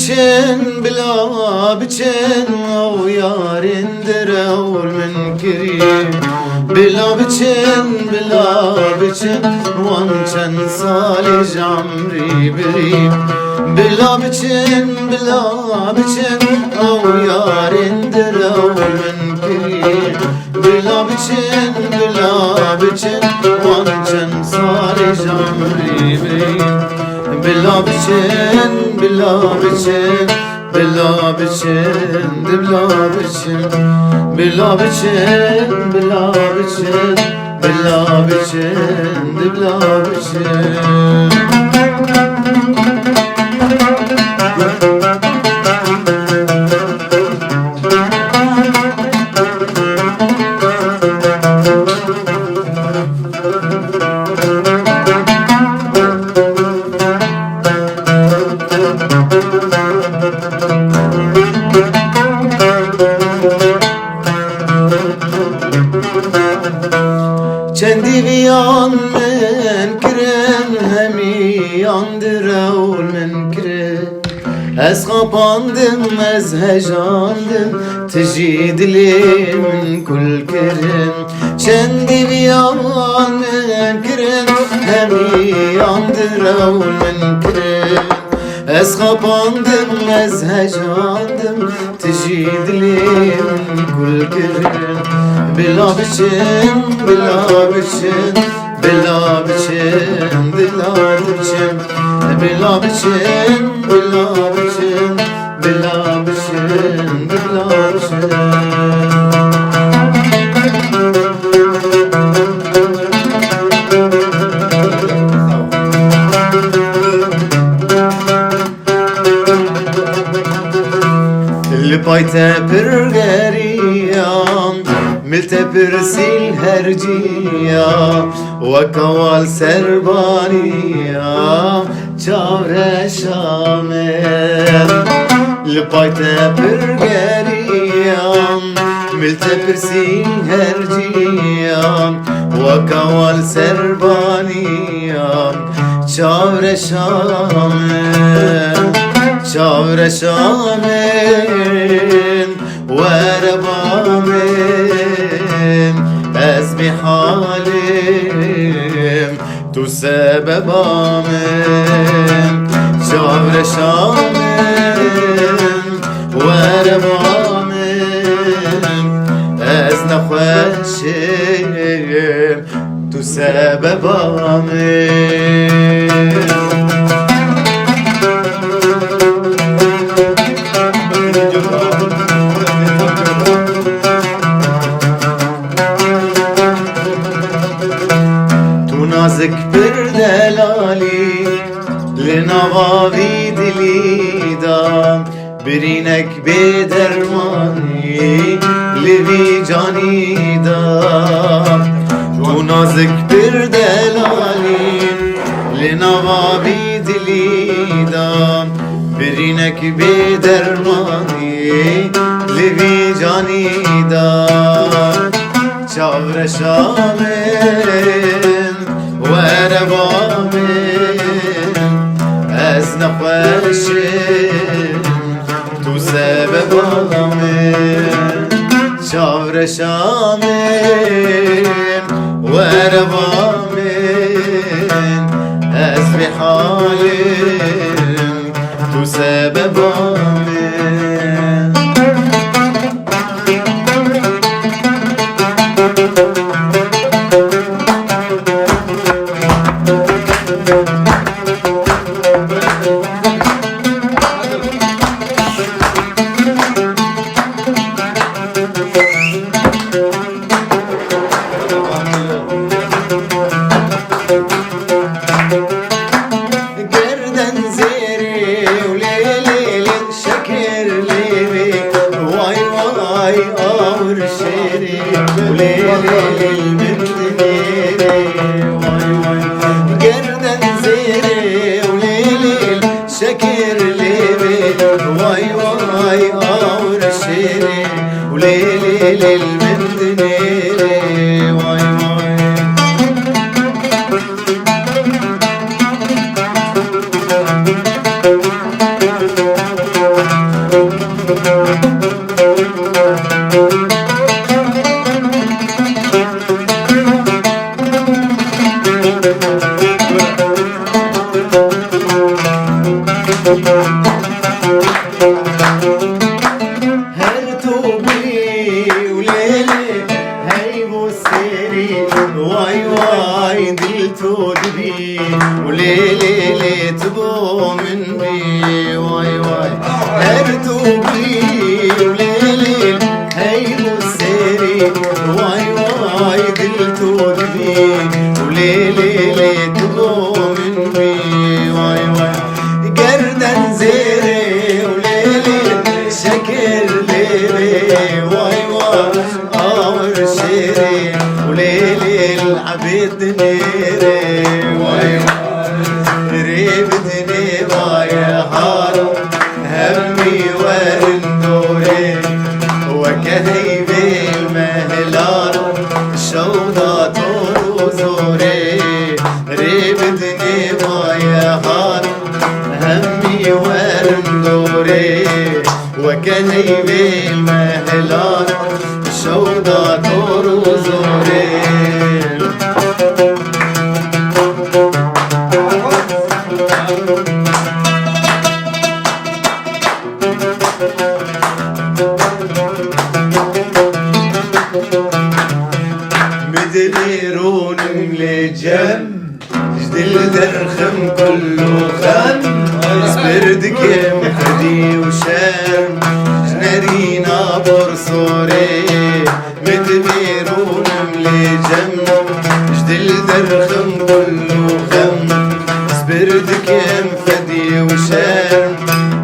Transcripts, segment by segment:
biçin bila biçin o yarindir ol min kirim bila biçin wançen salij amri birim bila biçin o yarindir ol min kirim bila biçin wançen salij amri birim bila biçin Çendi viyan men kirin hemi yandır ol men kirin Ez kapandım ez hejandım tiji dilimin kul kirin Çendi viyan men kirin hemi yandır ol men kirin Ez kapandım ez hejandım tiji dilimin kul kirin Bila biçin dila biçin bila biçin bila biçin Lipayte pirgeriyam Milte pirsil herciya Vakaval serbaniya Çavre şamen Lipayte pirgeriyam Milte pirsil herciya Vakaval serbaniya Çavre şamen Çavre şamen Verebamen Ez bihalim Tu sebebamen Çavre şamen Verebamen Ez nexweşim Tu sebebamen Nazik bir delali Linavavi dilida Birinek bedermani Livi canida Bu nazik bir delali Linavavi dilida Birinek bedermani Livi canida Çavre şamen Verebamen Ez nexweşim Tu sebebamen Çavre şamen Verebamen Ez bihalim Tu sebebamen Gerden zere ulelil şeker lebe Vay vay ağır şere ulelil mendinere Vay vay واي واي دلتو دبي وليلي لي تبو مني واي واي هرتو بي وليلي هيبو السيري واي واي دلتو دبي وليلي لي تبو مني واي واي قردن زيري وليلي شكر ليلي واي واي اور شيري وليلي العبيد نيري واي ريب دنيبا يا هارو همي ورندوري وكهيبي المهلار شوضة طول زوري ريب دنيبا يا هارو همي ورندوري وكهيبي المهلار شوضة طول زوري مدبيرون لجم جدل درخم كله خم سبردك يا مهدي وشام جنرينا برصوري مدبيرون لجم جدل درخم كله خم سبردك يا مهدي وشام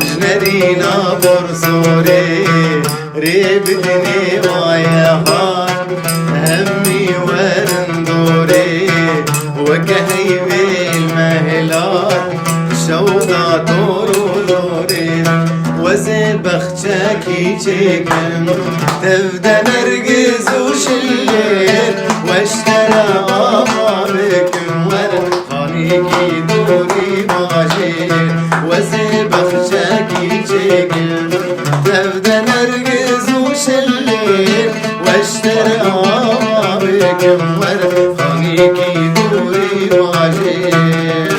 جنرينا برصوري ريب دني ويا هار همي ورندوري وكهيبي المهلات شوضة طوروري وزي بختشاكي تشيكم تبدا نرقز وشليل واشترى بكم ورد خليكي دوري ماجيل وزي بختشاكي تشيكم تبدا نرقز وشليل واشترى بكم ورد خليكي دوري ماجيل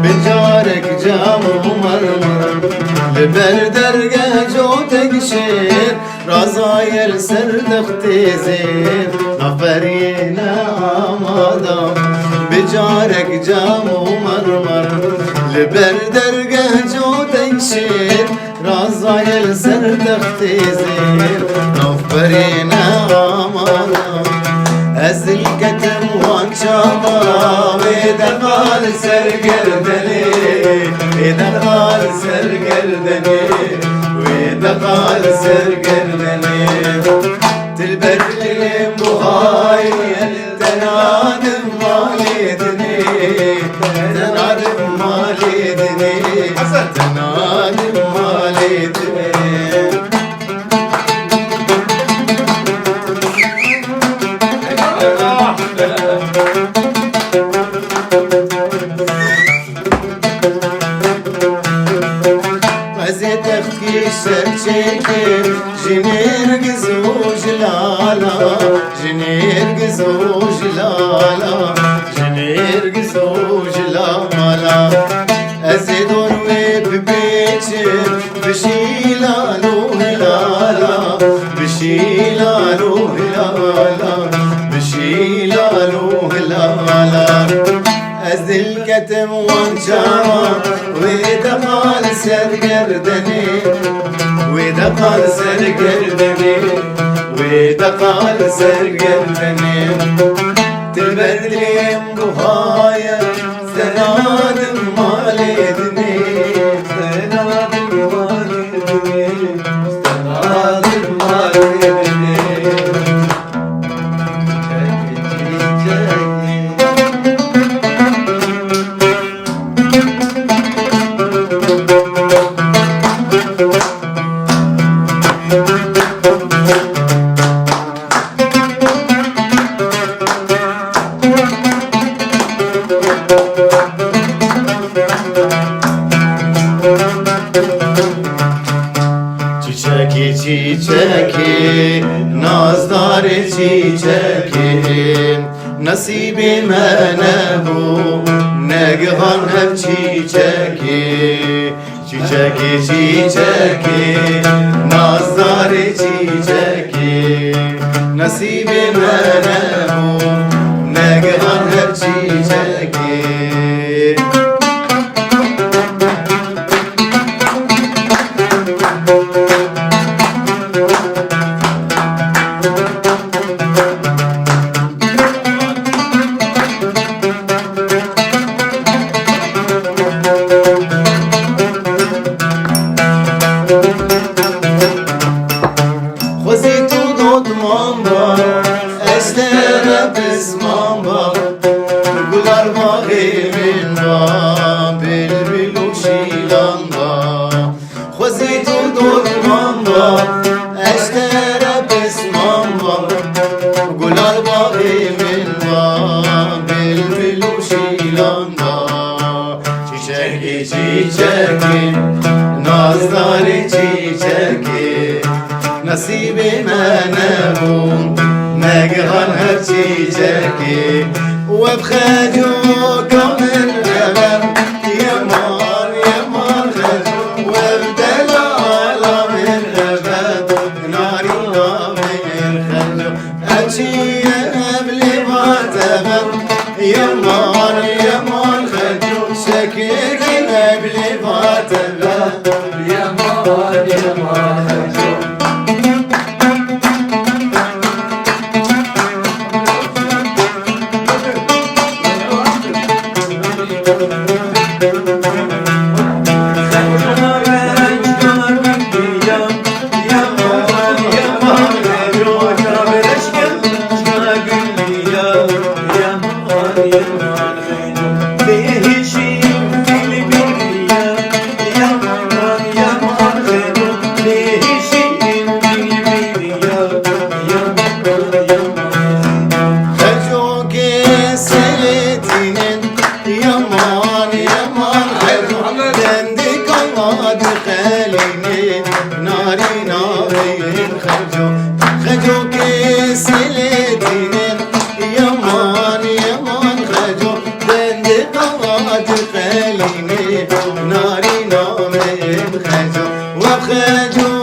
بجارك جام ومرمر لبردرقة جوتك شير رزايل سردخ تزير نفرينا عمادا بجارك جام ومرمر لبردرقة جوتك شير رزايل سردخ تزير نفرينا عمادا أزل كتم وانشابا وإذا قال سرقردني إذا قال سرقردني وإذا قال سرقردني تلبرلي بهاي تنادم ماليدني تنادم ماليدني تنادم ماليدني شكر جنير قزوج لالا جنير قزوج لالا جنير قزوج لالا أزيدون وببيتر بشيلالو هلالا بشيلالو هلالا بشيلالو هلالا أزل كتم وانجارا وإذا قال سرقردني وإذا قال سرقردني وإذا قال سرقردني تلبردلي بهايا سنادم ماليدني سنادم ماليدني سنادم ماليدني çiçeki nazdar çiçeki nasibi mene bu neghan hep çiçeki Çiçeki çiçeki nazları çiçeki nasibime ne bu ne gıdan hep çiçeki Khozitu dod mamba Estere biz mamba Gular bağimin va Bilbil uşilanda Khozitu dod mamba Estere biz mamba Gular bağimin va Bilbil uşilanda Çiçeki çiçeki Nazları çiçeki نصيبنا نبون نقهر هرشيجكي وبخجوك من غبر يا مار خجو وبدلال من غبر ناري من خجو أشي قبل ما تبر يا مار خجو شكيك قبل ما تبر يا مار خجو خجو के सिलेतीन यमान खजो बंद आवाज खैलीने नारी नाम खजो व खजो